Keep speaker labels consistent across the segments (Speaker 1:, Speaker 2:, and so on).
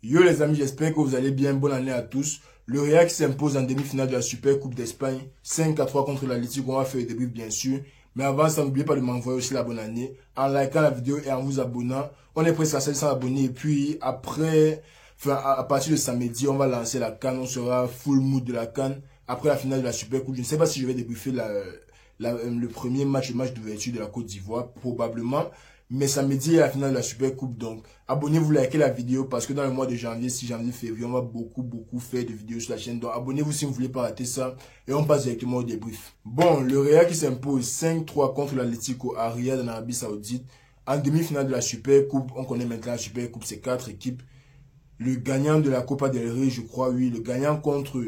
Speaker 1: Yo les amis, j'espère que vous allez bien. Bonne année à tous. Le Real qui s'impose en demi-finale de la Super Coupe d'Espagne. 5-3 contre l'Atlético. On va faire le début bien sûr. Mais avant ça, n'oubliez pas de m'envoyer aussi la bonne année. En likant la vidéo et en vous abonnant. On est presque à 700 abonnés. Et puis après, à partir de samedi, on va lancer la CAN. On sera full mood de la CAN. Après la finale de la Super Coupe. Je ne sais pas si je vais débriefer le premier match, le match d'ouverture de la Côte d'Ivoire. Probablement. Mais samedi, il y a la finale de la Super Coupe. Donc, abonnez-vous, likez la vidéo parce que dans le mois de janvier, 6 janvier, février, on va beaucoup faire de vidéos sur la chaîne. Donc, abonnez-vous si vous ne voulez pas rater ça. Et on passe directement au débrief. Bon, le Real qui s'impose 5-3 contre l'Atlético à Riyad en Arabie Saoudite. En demi-finale de la Super Coupe, on connaît maintenant la Super Coupe, c'est 4 équipes. Le gagnant de la Copa del Rey, je crois, oui, le gagnant contre,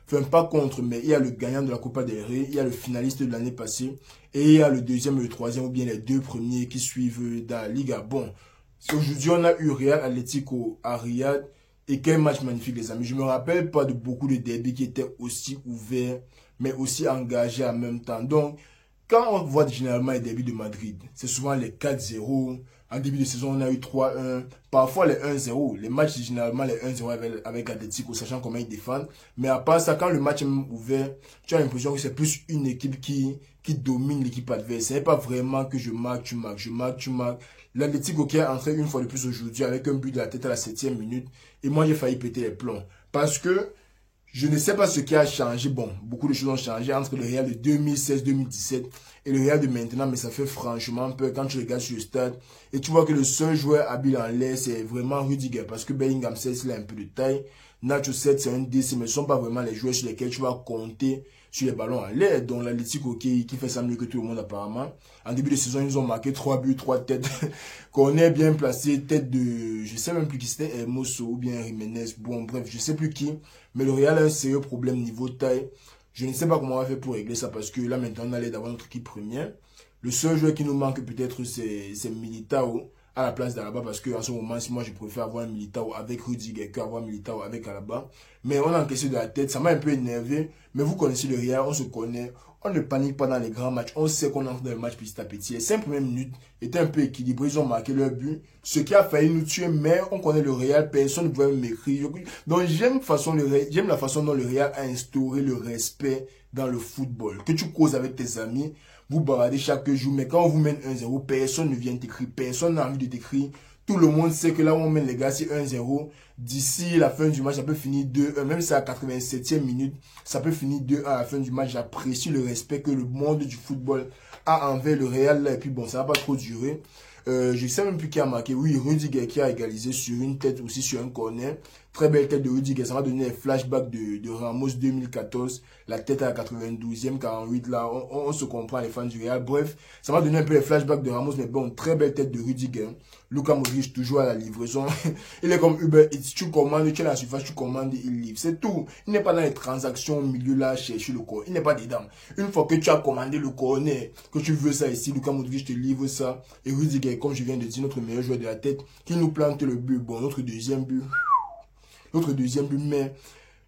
Speaker 1: enfin pas contre, mais il y a le gagnant de la Copa del Rey, il y a le finaliste de l'année passée, et il y a le deuxième et le troisième, ou bien les deux premiers qui suivent dans la Liga. Bon, aujourd'hui on a eu Real Atlético à Riyad, et quel match magnifique les amis. Je me rappelle pas de beaucoup de derbys qui étaient aussi ouverts, mais aussi engagés en même temps. Donc, quand on voit généralement les derbys de Madrid, c'est souvent les 4-0. En début de saison, on a eu 3-1. Parfois les 1-0. Les matchs, c'est généralement les 1-0 avec Atletico, sachant comment ils défendent. Mais à part ça, quand le match est ouvert, tu as l'impression que c'est plus une équipe qui domine l'équipe adverse. Ce n'est pas vraiment que je marque, tu marques, je marque, tu marques. L'Atletico qui est entré une fois de plus aujourd'hui avec un but de la tête à la 7e minute. Et moi, j'ai failli péter les plombs. Parce que je ne sais pas ce qui a changé. Bon, beaucoup de choses ont changé entre le Real de 2016-2017 et le Real de maintenant, mais ça fait franchement peur quand tu regardes sur le stade et tu vois que le seul joueur habile en l'air, c'est vraiment Rudiger parce que Bellingham 16, il a un peu de taille. Nacho 7, c'est un DC, mais ce ne sont pas vraiment les joueurs sur lesquels tu vas compter sur les ballons en l'air. Donc l'Atlético qui fait ça mieux que tout le monde apparemment. En début de saison, ils ont marqué 3 buts, 3 têtes. Qu'on est bien placé, tête de, je sais même plus qui c'était, Hermoso ou bien Jiménez. Bon, bref, je sais plus qui. Mais le Real a un sérieux problème niveau taille. Je ne sais pas comment on va faire pour régler ça parce que là maintenant on a l'air d'avoir notre équipe première. Le seul joueur qui nous manque peut-être c'est Militao à la place d'Alaba parce que en ce moment, si moi je préfère avoir un Militao avec Rudiger qu'avoir Militao avec Alaba. Mais on a encaissé de la tête, ça m'a un peu énervé. Mais vous connaissez le Real, on se connaît. On ne panique pas dans les grands matchs. On sait qu'on entre dans le match petit à petit. Les 5 premières minutes étaient un peu équilibrées. Ils ont marqué leur but. Ce qui a failli nous tuer, mais on connaît le Real. Personne ne pouvait m'écrire. Donc j'aime la façon dont le Real a instauré le respect dans le football. Que tu causes avec tes amis, vous baradez chaque jour. Mais quand on vous mène 1-0, personne ne vient t'écrire. Personne n'a envie de t'écrire. Tout le monde sait que là où on mène les gars, c'est 1-0. D'ici la fin du match, ça peut finir 2-1. Même si c'est à la 87e minute, ça peut finir 2-1 à la fin du match. J'apprécie le respect que le monde du football a envers le Real. Et puis bon, ça va pas trop durer. Je sais même plus qui a marqué. Oui, Rudiger qui a égalisé sur une tête, aussi sur un corner. Très belle tête de Rudiger. Ça m'a donné un flashback de Ramos 2014. La tête à la 92e, 48. Là, on se comprend, les fans du Real. Bref, ça m'a donné un peu les flashbacks de Ramos. Mais bon, très belle tête de Rudiger. Luka Modric toujours à la livraison. Il est comme Uber Eats. Tu commandes, tu es à la surface, tu commandes, il livre. C'est tout. Il n'est pas dans les transactions au milieu là, chercher le corps. Il n'est pas dedans. Une fois que tu as commandé le corner, que tu veux ça ici, Luka Modric te livre ça. Et Rudiger, comme je viens de dire, notre meilleur joueur de la tête, qui nous plante le but. Bon, notre deuxième but. Mais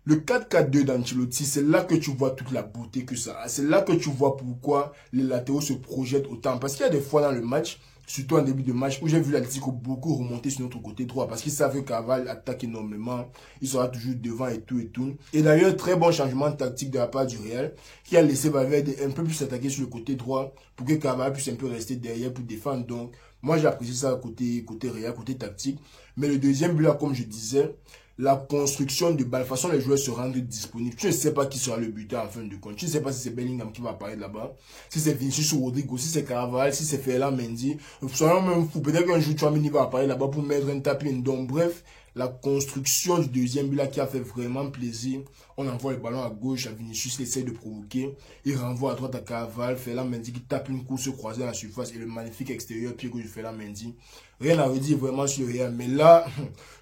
Speaker 1: le 4-4-2 d'Ancelotti, c'est là que tu vois toute la beauté que ça a. C'est là que tu vois pourquoi les latéraux se projettent autant. Parce qu'il y a des fois dans le match, surtout en début de match, où j'ai vu l'Atlético beaucoup remonter sur notre côté droit. Parce qu'ils savent que Carval attaque énormément. Il sera toujours devant et tout et tout. Et d'ailleurs, très bon changement tactique de la part du Real, qui a laissé Valverde un peu plus s'attaquer sur le côté droit, pour que Carval puisse un peu rester derrière pour défendre. Donc, moi, j'ai apprécié ça côté Real, côté tactique. Mais le deuxième but là, comme je disais, la construction de balle, de toute façon les joueurs se rendent disponibles. Tu ne sais pas qui sera le buteur en fin de compte. Tu ne sais pas si c'est Bellingham qui va apparaître là-bas, si c'est Vinicius ou Rodrigo, si c'est Carvajal, si c'est Ferland Mendy. Soyons même fous. Peut-être qu'un jour Tchouaméni va apparaître là-bas pour mettre un tapin. Donc bref, la construction du deuxième but là qui a fait vraiment plaisir. On envoie le ballon à gauche à Vinicius, il essaie de provoquer. Il renvoie à droite à Carvajal, Ferland Mendy qui tape une course croisée à la surface et le magnifique extérieur pied gauche de Ferland Mendy. Rien à redire vraiment sur le Real. Mais là,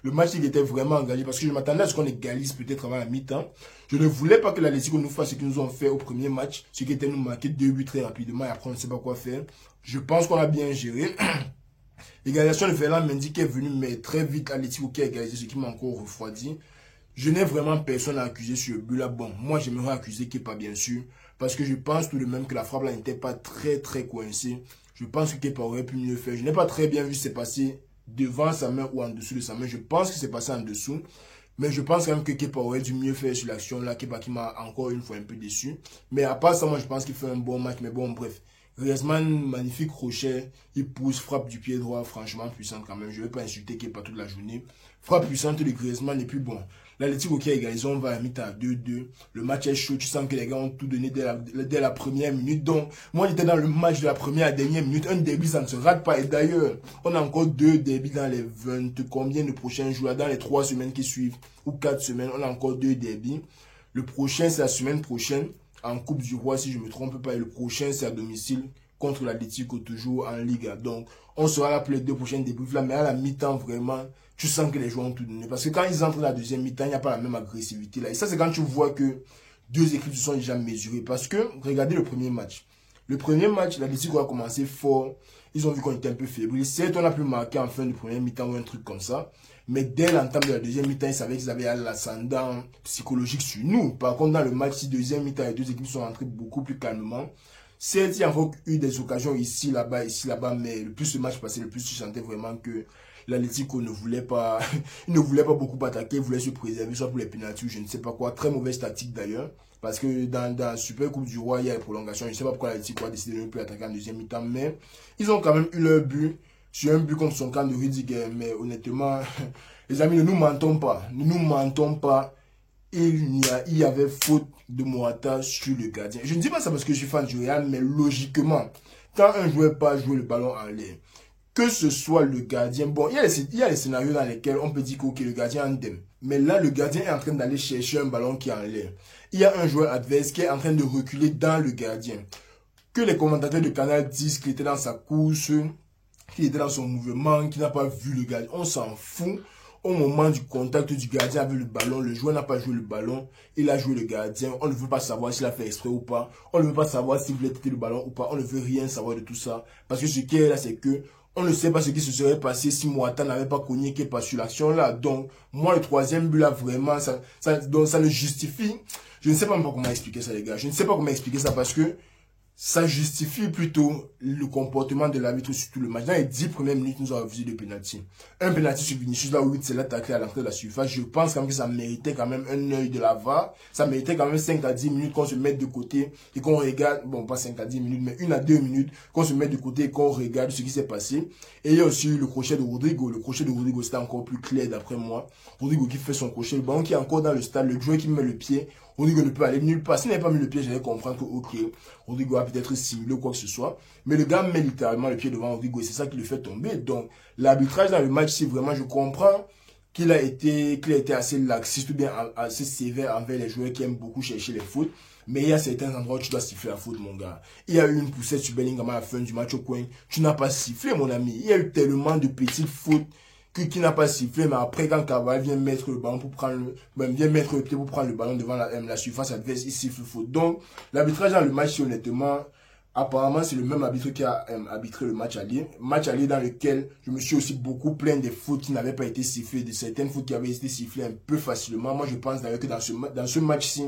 Speaker 1: le match il était vraiment engagé parce que je m'attendais à ce qu'on égalise peut-être avant la mi-temps. Je ne voulais pas que l'Atlético nous fasse ce qu'ils nous ont fait au premier match, ce qui était nous marquer 2 buts très rapidement et après on ne sait pas quoi faire. Je pense qu'on a bien géré. Égalisation de Ferland Mendy qui est venu, mais très vite Atlético qui a égalisé, ce qui m'a encore refroidi. Je n'ai vraiment personne à accuser sur le but là. Bon, moi j'aimerais accuser Kepa bien sûr, parce que je pense tout de même que la frappe là n'était pas très coincée. Je pense que Kepa aurait pu mieux faire. Je n'ai pas très bien vu ce qui s'est passé devant sa main ou en dessous de sa main. Je pense que c'est passé en dessous. Mais je pense quand même que Kepa aurait dû mieux faire sur l'action là. Kepa qui m'a encore une fois un peu déçu. Mais à part ça, moi je pense qu'il fait un bon match. Mais bon, bref. Griezmann, magnifique crochet. Il pousse, frappe du pied droit, franchement puissante quand même. Je ne vais pas insulter Kepa toute la journée. Frappe puissante de Griezmann. Et puis bon, l'Atlético qui a égalisé, on va à la mi-temps à 2-2. Le match est chaud. Tu sens que les gars ont tout donné dès la première minute. Donc, moi j'étais dans le match de la première à dernière minute. Un derby, ça ne se rate pas. Et d'ailleurs, on a encore 2 derbys dans les 20 combien de prochains jours. Dans les 3 semaines qui suivent, ou 4 semaines, on a encore 2 derbys. Le prochain, c'est la semaine prochaine. En Coupe du Roi, si je ne me trompe pas. Et le prochain, c'est à domicile contre l'Atlético, toujours en Liga. Donc, on sera là pour les 2 prochaines débriefs là. Mais à la mi-temps, vraiment, tu sens que les joueurs ont tout donné. Parce que quand ils entrent dans la deuxième mi-temps, il n'y a pas la même agressivité là. Et ça, c'est quand tu vois que 2 équipes se sont déjà mesurées. Parce que, regardez le premier match. Le premier match, l'Atlético a commencé fort. Ils ont vu qu'on était un peu fébrile. Certes, on a pu marquer en fin de premier mi-temps ou un truc comme ça. Mais dès l'entame de la deuxième mi-temps, ils savaient qu'ils avaient l'ascendant psychologique sur nous. Par contre, dans le match, si deuxième mi-temps, les 2 équipes sont rentrées beaucoup plus calmement. Certes, il y a encore eu des occasions ici, là-bas, mais le plus le match passé, le plus je sentais vraiment que l'Atlético ne voulait pas, il ne voulait pas beaucoup attaquer, il voulait se préserver, soit pour les pénaltys, je ne sais pas quoi. Très mauvaise tactique d'ailleurs. Parce que dans la Super Coupe du Roi, il y a les prolongations. Je ne sais pas pourquoi l'Atlético a décidé de ne plus attaquer en deuxième mi-temps, mais ils ont quand même eu leur but. Sur un but contre son camp de Rudiger. Mais honnêtement, les amis, ne nous mentons pas. Ne nous mentons pas. Il y avait faute de Morata sur le gardien. Je ne dis pas ça parce que je suis fan du Real, mais logiquement, quand un joueur pas jouer le ballon en l'air, que ce soit le gardien, bon, il y a les scénarios dans lesquels on peut dire que okay, le gardien en indemne. Mais là, le gardien est en train d'aller chercher un ballon qui est en l'air. Il y a un joueur adverse qui est en train de reculer dans le gardien. Que les commentateurs de Canal disent qu'il était dans sa course, qu'il était dans son mouvement, qu'il n'a pas vu le gardien. On s'en fout. Au moment du contact du gardien avec le ballon, le joueur n'a pas joué le ballon, il a joué le gardien. On ne veut pas savoir s'il a fait exprès ou pas. On ne veut pas savoir s'il voulait têter le ballon ou pas. On ne veut rien savoir de tout ça. Parce que ce qui est là, c'est que on ne sait pas ce qui se serait passé si Morata n'avait pas cogné Kepa sur l'action là. Donc, moi, le troisième but là, vraiment, ça le justifie. Je ne sais pas même pas comment expliquer ça, les gars. Je ne sais pas comment expliquer ça parce que ça justifie plutôt le comportement de l'arbitre sur tout le match. Dans les 10 premières minutes, nous avons vu 2 pénaltys. Un pénalty sur Vinicius, là où c'est là taclé à l'entrée de la surface. Je pense quand même que ça méritait quand même un œil de la VAR. Ça méritait quand même 5 à 10 minutes qu'on se mette de côté et qu'on regarde, bon pas 5 à 10 minutes, mais 1 à 2 minutes qu'on se mette de côté et qu'on regarde ce qui s'est passé. Et il y a aussi le crochet de Rodrigo. Le crochet de Rodrigo, c'était encore plus clair d'après moi. Rodrigo qui fait son crochet, le ballon qui est encore dans le stade, le joueur qui met le pied. Rodrigo ne peut aller nulle part. S'il n'avait pas mis le pied, j'allais comprendre que, ok, Rodrigo a peut-être simulé ou quoi que ce soit. Mais le gars met littéralement le pied devant Rodrigo et c'est ça qui le fait tomber. Donc, l'arbitrage dans le match, si vraiment je comprends qu'il a été assez laxiste ou bien assez sévère envers les joueurs qui aiment beaucoup chercher les fautes. Mais il y a certains endroits où tu dois siffler la faute, mon gars. Il y a eu une poussette sur Bellingham à la fin du match au coin. Tu n'as pas sifflé, mon ami. Il y a eu tellement de petites fautes qui n'a pas sifflé, mais après quand Cavani vient mettre le ballon pour prendre vient mettre le pied pour prendre le ballon devant la surface adverse, il siffle faute. Donc l'arbitrage dans le match, honnêtement, apparemment c'est le même arbitre qui a arbitré le match aller dans lequel je me suis aussi beaucoup plaint des fautes qui n'avaient pas été sifflées, de certaines fautes qui avaient été sifflées un peu facilement. Moi je pense d'ailleurs que dans ce match-ci,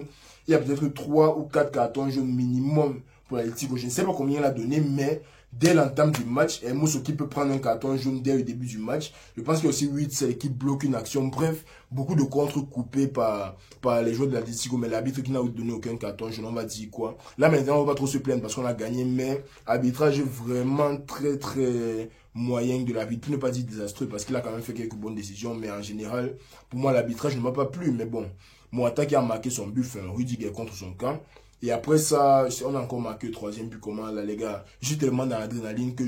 Speaker 1: il y a peut-être 3 ou 4 cartons jaunes minimum pour l'Atlético. Je ne sais pas combien il a donné, mais dès l'entame du match, Hermoso qui peut prendre un carton jaune dès le début du match. Je pense qu'il y a aussi 8, c'est qui bloque une action. Bref, beaucoup de contre coupés par les joueurs de l'Atlético, mais l'arbitre qui n'a donné aucun carton jaune, on va dire quoi. Là maintenant, on va pas trop se plaindre parce qu'on a gagné, mais arbitrage vraiment très très moyen de l'arbitre, pour ne pas dire désastreux, parce qu'il a quand même fait quelques bonnes décisions, mais en général, pour moi, l'arbitrage ne m'a pas plu. Mais bon, Morata qui a marqué son but, Rudiger contre son camp. Et après ça, on a encore marqué le 3e but. Comment là, les gars? Je suis tellement dans l'adrénaline que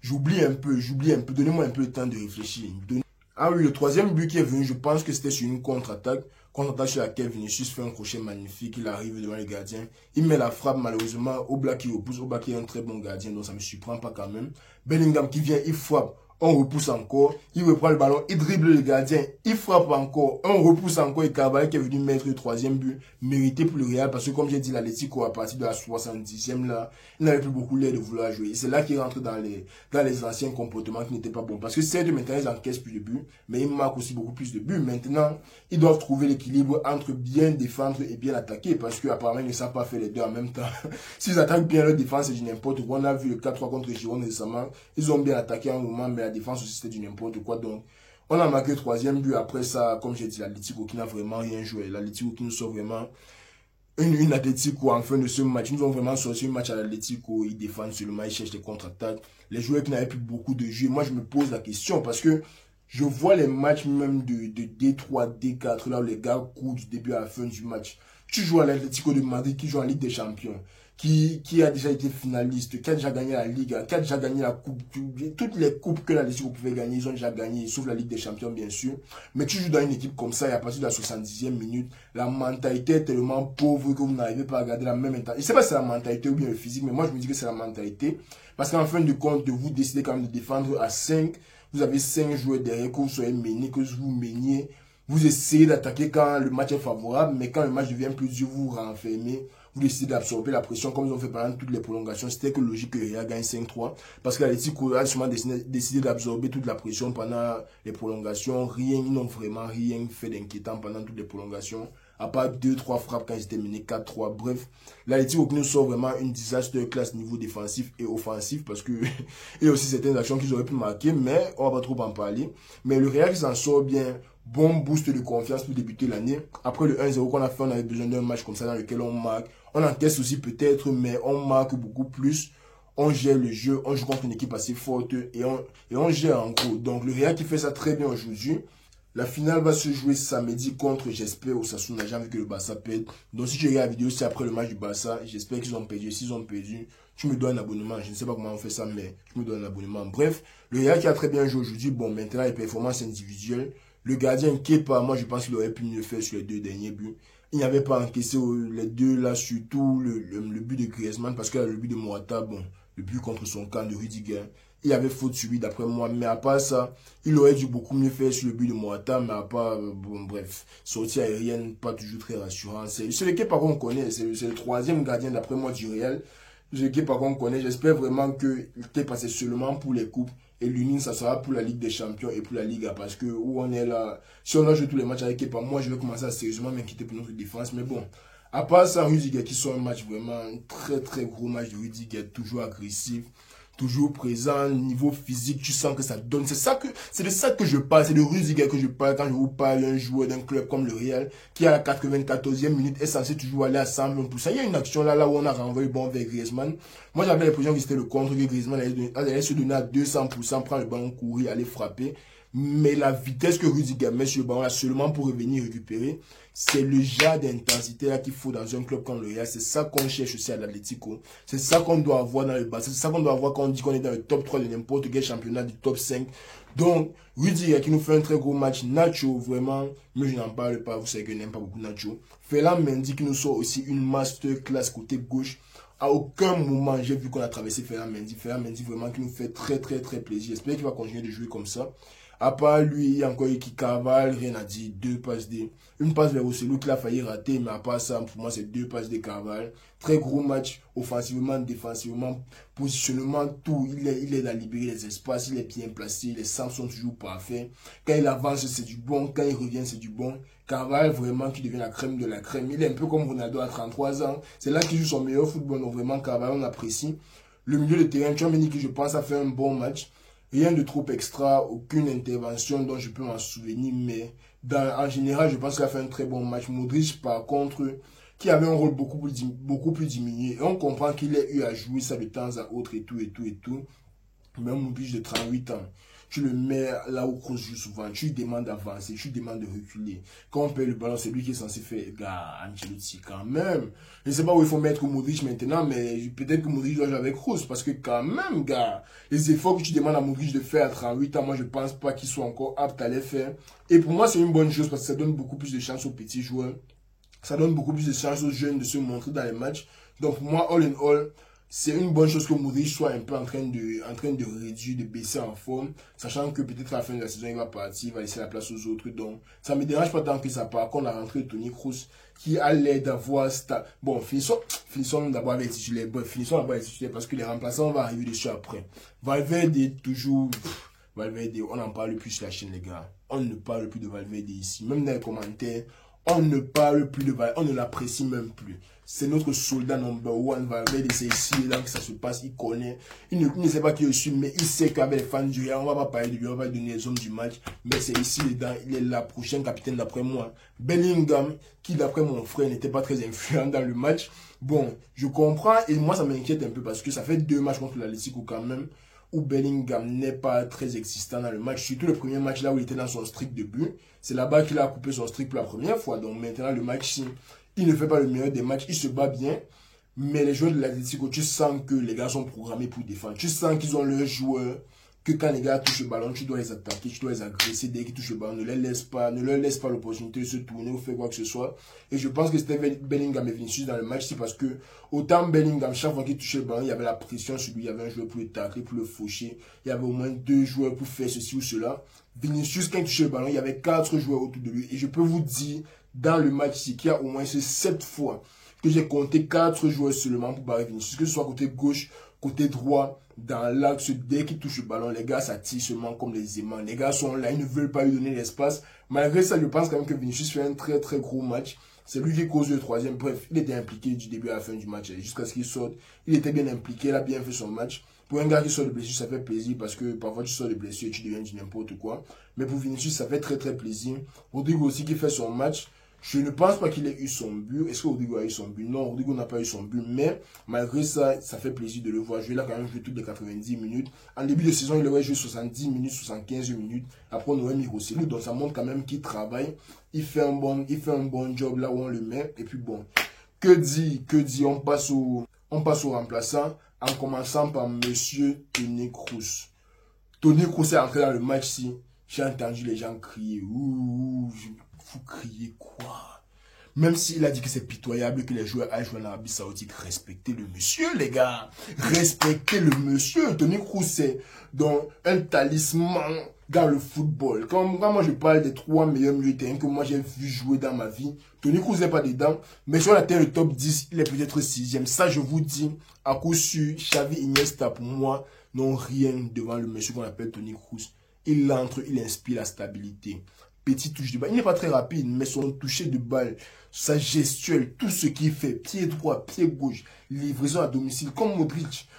Speaker 1: j'oublie un peu. Donnez-moi un peu le temps de réfléchir. Ah oui, le 3e but qui est venu, je pense que c'était sur une contre-attaque. Contre-attaque sur laquelle Vinicius fait un crochet magnifique. Il arrive devant le gardien. Il met la frappe, malheureusement. Oblak qui repousse. Oblak qui est un très bon gardien, donc ça ne me surprend pas quand même. Bellingham qui vient, il frappe. On repousse encore, il reprend le ballon, il dribble le gardien, il frappe encore, on repousse encore et Carvalho qui est venu mettre le 3e but, mérité pour le Real, parce que comme j'ai dit, l'Atlético à partir de la 70e là, il n'avait plus beaucoup l'air de vouloir jouer. C'est là qu'il rentre dans les anciens comportements qui n'étaient pas bons. Parce que c'est de maintenant, ils encaissent plus de buts, mais ils marquent aussi beaucoup plus de buts. Maintenant, ils doivent trouver l'équilibre entre bien défendre et bien attaquer, parce qu'apparemment, ils ne savent pas faire les deux en même temps. S'ils attaquent bien leur défense, c'est n'importe quoi. On a vu le 4-3 contre Girona récemment, ils ont bien attaqué à un moment, mais la défense aussi, c'était du n'importe quoi. Donc, on a marqué le troisième but. Après ça, comme j'ai dit, l'Atlético qui n'a vraiment rien joué. L'Atlético qui nous sort vraiment une Atlético en fin de ce match. Ils nous ont vraiment sorti un match à l'Atlético. Ils défendent seulement, ils cherchent des contre-attaques. Les joueurs qui n'avaient plus beaucoup de jeu. Moi, je me pose la question parce que je vois les matchs même de D3, D4, là où les gars courent du début à la fin du match. Tu joues à l'Atlético de Madrid qui joue en Ligue des Champions, qui a déjà été finaliste, qui a déjà gagné la Ligue, qui a déjà gagné la Coupe. Toutes les coupes que l'Atlético pouvait gagner, ils ont déjà gagné, sauf la Ligue des Champions, bien sûr. Mais tu joues dans une équipe comme ça, et à partir de la 70e minute, la mentalité est tellement pauvre que vous n'arrivez pas à garder la même intensité. Je ne sais pas si c'est la mentalité ou bien le physique, mais moi je me dis que c'est la mentalité. Parce qu'en fin de compte, vous décidez quand même de défendre à 5. Vous avez 5 joueurs derrière, que vous soyez mené, que vous meniez. Vous essayez d'attaquer quand le match est favorable, mais quand le match devient plus dur, vous vous renfermez. Vous décidez d'absorber la pression comme ils ont fait pendant toutes les prolongations. C'était que logique que Real gagne 5-3. Parce que l'Atlético a sûrement décidé d'absorber toute la pression pendant les prolongations. Rien, ils n'ont vraiment rien fait d'inquiétant pendant toutes les prolongations. À part 2-3 frappes quand ils étaient menés 4-3. Bref, l'Atlético nous sort vraiment une désastre classe niveau défensif et offensif. Parce que il y a aussi certaines actions qu'ils auraient pu marquer, mais on va pas trop en parler. Mais le Real s'en sort bien. Bon boost de confiance pour débuter l'année. Après le 1-0 qu'on a fait, on avait besoin d'un match comme ça dans lequel on marque. On encaisse aussi peut-être, mais on marque beaucoup plus. On gère le jeu, on joue contre une équipe assez forte et on gère en gros. Donc le Real qui fait ça très bien aujourd'hui. La finale va se jouer samedi contre, j'espère, Osasuna. J'ai envie que le Barça perde. Donc si tu regardes la vidéo, c'est après le match du Barça. J'espère qu'ils ont perdu. S'ils ont perdu, tu me dois un abonnement. Je ne sais pas comment on fait ça, mais tu me dois un abonnement. Bref, le Real qui a très bien joué aujourd'hui. Bon, maintenant les performances individuelles. Le gardien Kepa, moi je pense qu'il aurait pu mieux faire sur les 2 derniers buts. Il n'avait pas encaissé les 2 là, surtout le but de Griezmann, parce que le but de Morata, bon, le but contre son camp de Rudiger, il avait faute sur lui d'après moi. Mais à part ça, il aurait dû beaucoup mieux faire sur le but de Morata, mais à part, bon bref, sortie aérienne, pas toujours très rassurant. C'est le Kepa qu'on connaît, c'est le 3e gardien d'après moi du Real. C'est le Kepa qu'on connaît, j'espère vraiment que Kepa c'est seulement pour les coupes. Et l'Union, ça sera pour la Ligue des Champions et pour la Liga. Parce que où on est là, si on a joué tous les matchs avec Kepa, moi je vais commencer à sérieusement m'inquiéter pour notre défense. Mais bon, à part ça, Rudiger qui sort un match vraiment, un très très gros match de Rudiger, toujours agressif, toujours présent, niveau physique, tu sens que ça donne. C'est de ça que je parle, c'est de Rudiger que je parle quand je vous parle d'un joueur d'un club comme le Real, qui à la 94e minute est censé toujours aller à 100%. Il y a une action là où on a renvoyé le ballon vers Griezmann. Moi j'avais l'impression que c'était le contre, que Griezmann allait se donner à 200%, prendre le ballon, courir, aller frapper. Mais la vitesse que Rudiger met sur le ballon là seulement pour revenir récupérer, c'est le genre d'intensité là qu'il faut dans un club comme le Real. C'est ça qu'on cherche aussi à l'Atlético. C'est ça qu'on doit avoir dans le Barça. C'est ça qu'on doit avoir quand on dit qu'on est dans le top 3 de n'importe quel championnat, du top 5. Donc, Rudiger qui nous fait un très gros match. Nacho, vraiment, mais je n'en parle pas. Vous savez que je n'aime pas beaucoup Nacho. Ferland Mendy qui nous sort aussi une masterclass côté gauche. À aucun moment, j'ai vu qu'on a traversé Ferland Mendy. Ferland Mendy vraiment qui nous fait très très très plaisir. J'espère qu'il va continuer de jouer comme ça. À part lui, il y a encore qui cavale, rien à dire, 2 passes D. Une passe vers Ocelot qu'il a failli rater, mais à part ça, pour moi, c'est 2 passes de cavale. Très gros match, offensivement, défensivement, positionnement, tout. Il est à libérer les espaces, il est bien placé, les centres sont toujours parfaits. Quand il avance, c'est du bon, quand il revient, c'est du bon. Cavale, vraiment, qui devient la crème de la crème. Il est un peu comme Ronaldo à 33 ans. C'est là qu'il joue son meilleur football, donc vraiment, Cavale, on apprécie. Le milieu de terrain, Tchouaméni, qui je pense a fait un bon match. Rien de trop extra, aucune intervention dont je peux m'en souvenir, mais en général, je pense qu'il a fait un très bon match. Modric, par contre, qui avait un rôle beaucoup plus diminué. Et on comprend qu'il ait eu à jouer ça de temps à autre et tout, et tout, et tout. Même Modric de 38 ans, tu le mets là où Kroos joue souvent, tu lui demandes d'avancer, tu lui demandes de reculer. Quand on perd le ballon, c'est lui qui est censé faire, gars, Ancelotti, quand même. Je ne sais pas où il faut mettre Modric maintenant, mais peut-être que Modric doit jouer avec Kroos, parce que quand même, gars, les efforts que tu demandes à Modric de faire à 38 ans, moi je pense pas qu'il soit encore apte à les faire. Et pour moi, c'est une bonne chose, parce que ça donne beaucoup plus de chance aux petits joueurs. Ça donne beaucoup plus de chance aux jeunes de se montrer dans les matchs. Donc pour moi, all in all, c'est une bonne chose que Modric soit un peu en train de réduire, de baisser en forme, sachant que peut-être à la fin de la saison, il va partir, il va laisser la place aux autres. Donc, ça ne me dérange pas tant que ça part. Qu'on a rentré Toni Kroos, qui a l'air d'avoir... Bon, finissons d'abord avec les titulaires. Bref, finissons d'abord avec les titulaires, parce que les remplaçants, on va arriver dessus après. Valverde, toujours... Valverde, on n'en parle plus sur la chaîne, les gars. On ne parle plus de Valverde ici. Même dans les commentaires, On ne parle plus de Valverde, on ne l'apprécie même plus. C'est notre soldat number one, Valverde, c'est ici et là que ça se passe, il connaît. Il ne sait pas qui je suis, mais il sait qu'avec les fans du Real, on va pas parler de lui, on va donner les hommes du match. Mais c'est ici, il est la prochaine capitaine d'après moi. Bellingham, qui d'après mon frère n'était pas très influent dans le match. Bon, je comprends et moi ça m'inquiète un peu parce que ça fait 2 matchs contre l'Atlético quand même, où Bellingham n'est pas très existant dans le match. Surtout le premier match là où il était dans son streak de but. C'est là-bas qu'il a coupé son streak pour la première fois. Donc maintenant le match, il ne fait pas le meilleur des matchs, il se bat bien. Mais les joueurs de l'Atlético, tu sens que les gars sont programmés pour défendre. Tu sens qu'ils ont leurs joueurs, que quand les gars touchent le ballon, tu dois les attaquer, tu dois les agresser dès qu'ils touchent le ballon. Ne leur laisse pas l'opportunité de se tourner ou faire quoi que ce soit. Et je pense que c'était Bellingham et Vinicius dans le match, c'est parce que autant Bellingham, chaque fois qu'il touchait le ballon, il y avait la pression sur lui, il y avait un joueur pour le tacler, pour le faucher. Il y avait au moins 2 joueurs pour faire ceci ou cela. Vinicius, quand il touchait le ballon, il y avait 4 joueurs autour de lui. Et je peux vous dire, dans le match-ci, qu'il y a au moins 7 fois que j'ai compté 4 joueurs seulement pour barrer Vinicius, que ce soit côté gauche, côté droit, dans l'axe, dès qu'il touche le ballon, les gars s'attirent seulement comme les aimants. Les gars sont là, ils ne veulent pas lui donner l'espace. Malgré ça, je pense quand même que Vinicius fait un très très gros match. C'est lui qui cause le 3e. Bref, il était impliqué du début à la fin du match, jusqu'à ce qu'il sorte. Il était bien impliqué, il a bien fait son match. Pour un gars qui sort de blessure, ça fait plaisir parce que parfois tu sors de blessure et tu deviens du n'importe quoi. Mais pour Vinicius, ça fait très très plaisir. Rodrigo aussi qui fait son match. Je ne pense pas qu'il ait eu son but. Est-ce que Rodrigo a eu son but? Non, Rodrigo n'a pas eu son but. Mais malgré ça, ça fait plaisir de le voir jouer. Il a quand même joué toutes les 90 minutes. En début de saison, il aurait joué 70 minutes, 75 minutes. Après, on aurait mis Rosselló. Donc ça montre quand même qu'il travaille. Il fait un bon job là où on le met. Et puis bon, que dit, on passe au remplaçant en commençant par Monsieur Toni Kroos. Toni Kroos est entré dans le match-ci. J'ai entendu les gens crier. Ouh, vous criez quoi? Même s'il a dit que c'est pitoyable que les joueurs aillent jouer en Arabie Saoudite, respectez le monsieur, les gars. Respectez le monsieur. Toni Kroos, c'est donc un talisman dans le football. Quand moi je parle des 3 meilleurs milieux de terrain que moi j'ai vu jouer dans ma vie, Toni Kroos n'est pas dedans. Mais si on atteint le top 10, il est peut-être 6e. Ça, je vous dis, à coup sûr, Xavi, Iniesta, pour moi, n'ont rien devant le monsieur qu'on appelle Toni Kroos. Il entre, il inspire la stabilité. Petit touche de balle. Il n'est pas très rapide, mais son toucher de balle, sa gestuelle, tout ce qu'il fait, pied droit, pied gauche, livraison à domicile, comme Modric.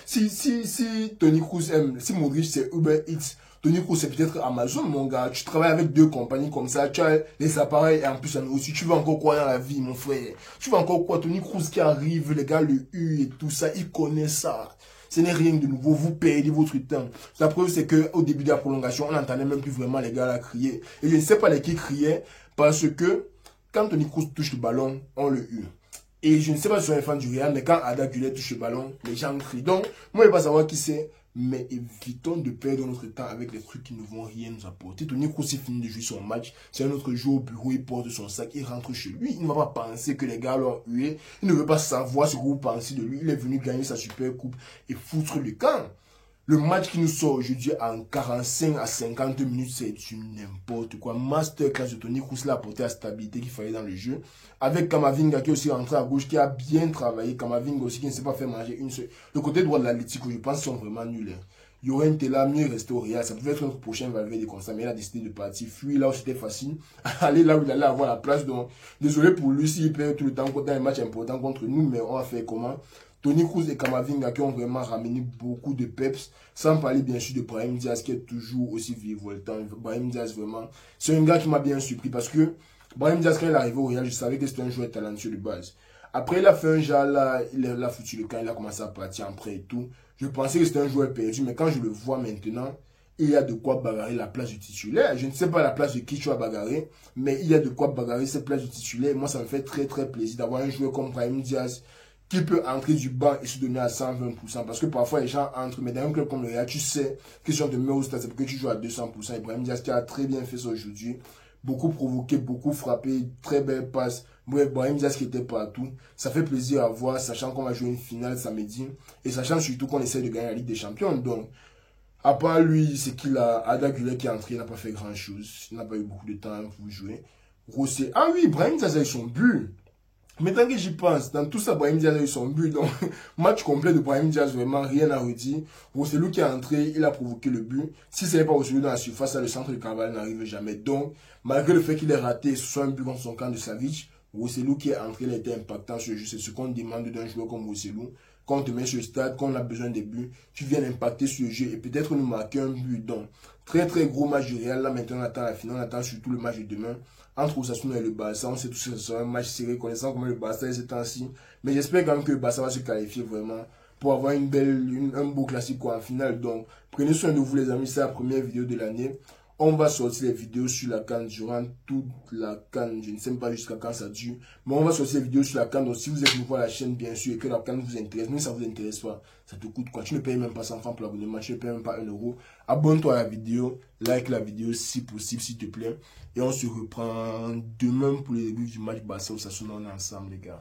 Speaker 1: Si Toni Kroos aime, si Modric c'est Uber Eats, Toni Kroos c'est peut-être Amazon, mon gars. Tu travailles avec 2 compagnies comme ça, tu as les appareils et en plus aussi, tu veux encore quoi dans la vie, mon frère? Tu veux encore quoi? Toni Kroos qui arrive, les gars le huent et tout ça, il connaît ça. Ce n'est rien de nouveau, vous perdez votre temps. La preuve, c'est qu'au début de la prolongation, on n'entendait même plus vraiment les gars là crier. Et je ne sais pas lesquels criaient, parce que quand Toni Kroos touche le ballon, on le hue. Et je ne sais pas si c'est un fan du Real, mais quand Ada Güler touche le ballon, les gens crient. Donc, moi, je ne vais pas savoir qui c'est, mais évitons de perdre notre temps avec des trucs qui ne vont rien nous apporter. Toni Kroos, il finit de jouer son match, c'est un autre jour au bureau, il porte son sac, il rentre chez lui. Il ne va pas penser que les gars l'ont hué, il ne veut pas savoir ce que vous pensez de lui. Il est venu gagner sa super coupe et foutre le camp. Le match qui nous sort aujourd'hui en 45 à 50 minutes, c'est du n'importe quoi. Masterclass de Toni Kroos l'a apporté la stabilité qu'il fallait dans le jeu. Avec Kamavinga qui est aussi rentré à gauche, qui a bien travaillé. Kamavinga aussi qui ne s'est pas fait manger une seule. Le côté droit de l'Atlético, je pense qu'ils sont vraiment nuls. Llorente là, mieux resté au Real. Ça pouvait être notre prochain Valverde comme ça, mais il a décidé de partir. Fuir là où c'était facile. Aller là où il allait avoir la place. Donc, désolé pour lui s'il perd tout le temps dans les matchs importants contre nous, mais on va faire comment? Toni Kroos et Kamavinga qui ont vraiment ramené beaucoup de peps, sans parler bien sûr de Brahim Diaz qui est toujours aussi virevoltant. Brahim Diaz vraiment, c'est un gars qui m'a bien surpris parce que Brahim Diaz quand il est arrivé au Real, je savais que c'était un joueur talentueux de base. Après il a fait un genre là, il a foutu le camp, il a commencé à partir en prêt et tout. Je pensais que c'était un joueur perdu, mais quand je le vois maintenant, il y a de quoi bagarrer la place du titulaire. Je ne sais pas la place de qui tu vas bagarrer, mais il y a de quoi bagarrer cette place du titulaire. Moi ça me fait très très plaisir d'avoir un joueur comme Brahim Diaz qui peut entrer du banc et se donner à 120%. Parce que parfois, les gens entrent, mais dans un club comme le Real, tu sais que si on te met au stade, c'est parce que tu joues à 200%. Ibrahim Diaz qui a très bien fait ça aujourd'hui. Beaucoup provoqué, beaucoup frappé, très belle passe. Bref, Brahim Diaz qui était partout. Ça fait plaisir à voir, sachant qu'on va jouer une finale samedi. Et sachant surtout qu'on essaie de gagner la Ligue des Champions. Donc, à part lui, c'est qu'il a Ada Güler qui est entré, il n'a pas fait grand-chose. Il n'a pas eu beaucoup de temps pour jouer. Rossé. Ah oui, Brahim Diaz a eu son but. Maintenant que j'y pense, dans tout ça, Brahim Diaz a eu son but. Donc, match complet de Brahim Diaz, vraiment, rien à redire. Rossellou qui est entré, il a provoqué le but. Si ce n'est pas Rossellou dans la surface, là, le centre de Carvalho n'arrive jamais. Donc, malgré le fait qu'il ait raté, ce soit un but contre son camp de Savic, Rossellou qui est entré, il a été impactant sur le jeu. C'est ce qu'on demande d'un joueur comme Rossellou. Quand on te met sur le stade, quand on a besoin des buts, tu viens impacter sur le jeu et peut-être nous marquer un but. Donc, très très gros match du Real. Là, maintenant, on attend la finale, on attend surtout le match de demain. Entre Osasuna et le Barça, on sait tous que ce sera un match serré, connaissant comment le Barça est ces temps-ci. Mais j'espère quand même que le Barça va se qualifier vraiment pour avoir un beau classique en finale. Donc, prenez soin de vous les amis, c'est la première vidéo de l'année. On va sortir les vidéos sur la CAN durant toute la CAN. Je ne sais pas jusqu'à quand ça dure. Mais on va sortir les vidéos sur la CAN. Donc si vous êtes nouveau à la chaîne, bien sûr, et que la CAN vous intéresse, même si ça ne vous intéresse pas, ça te coûte quoi? Tu ne payes même pas 100 francs pour l'abonnement, tu ne payes même pas 1 euro. Abonne-toi à la vidéo, like la vidéo si possible, s'il te plaît. Et on se reprend demain pour le début du match Barça Osasuna. On est ensemble, les gars.